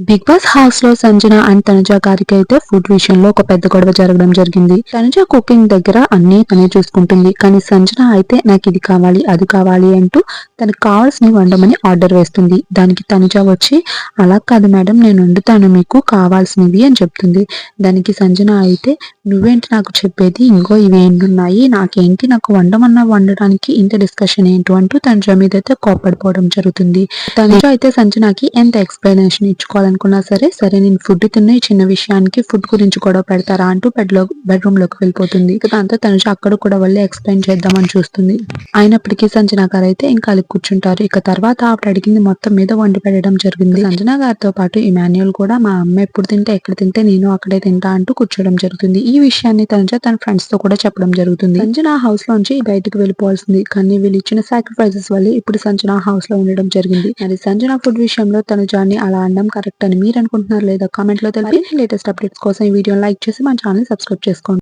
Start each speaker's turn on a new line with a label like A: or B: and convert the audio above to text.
A: Big boss house లో Sanjana and Tanuja గారికి అయితే ఫుడ్ విషయంలో ఒక పెద్ద గొడవ జరగడం జరిగింది. తనుజ కుకింగ్ దగ్గర అన్ని తనే చూసుకుంటుంది. కానీ సంజన అయితే నాకు ఇది కావాలి అది కావాలి అంటూ తనకు కావాల్సినవి వండమని ఆర్డర్ వేస్తుంది. దానికి తనుజ వచ్చి అలా కాదు మేడం, నేను వండుతాను మీకు కావాల్సినవి అని చెప్తుంది. దానికి సంజన అయితే నువ్వేంటి నాకు చెప్పేది, ఇంకో ఇవి ఉన్నాయి నాకేంటి, నాకు వండడానికి ఇంత డిస్కషన్ ఏంటో అంటూ తనుజ మీద అయితే కోప్పడిపోవడం జరుగుతుంది. తనుజ అయితే సంజనకి ఎంత ఎక్స్ప్లెనేషన్ ఇచ్చుకోవాలనుకున్నా సరే నేను ఫుడ్ తిన్న ఈ చిన్న విషయానికి ఫుడ్ గురించి గొడవ పెడతారా అంటూ బెడ్రూమ్ లోకి వెళ్ళిపోతుంది. దాంతో తనుజ అక్కడ కూడా వెళ్ళి ఎక్స్ప్లెయిన్ చేద్దామని చూస్తుంది. అయినప్పటికీ సంజన గారు అయితే ఇంకా అలిగి కూర్చుంటారు. ఇక తర్వాత ఆవిడ అడిగింది మొత్తం మీద వండి పెట్టడం జరిగింది. సంజన గారితో పాటు ఇమాన్యుయల్ కూడా మా అమ్మ ఎప్పుడు తింటే ఎక్కడ తింటే నేను అక్కడే తింటా అంటూ కూర్చోవడం జరుగుతుంది. ఈ విషయాన్ని తనుజ తన ఫ్రెండ్స్ తో కూడా చెప్పడం జరుగుతుంది. సంజన హౌస్ లోంచి బయటకు వెళ్ళిపోవాల్సింది, కానీ వీళ్ళు ఇచ్చిన సాక్రిఫైసెస్ వల్ల ఇప్పుడు సంజన హౌస్ లో ఉండడం జరిగింది. మరి సంజన ఫుడ్ విషయంలో తనుజాని అలా అనడం కరెక్ట్ అని మీరు అనుకుంటున్నారు లేదా కామెంట్ లో తెలిపి లేటెస్ట్ అప్డేట్స్ కోసం ఈ వీడియోని లైక్ చేసి మన ఛానల్ సబ్స్క్రైబ్ చేసుకోండి.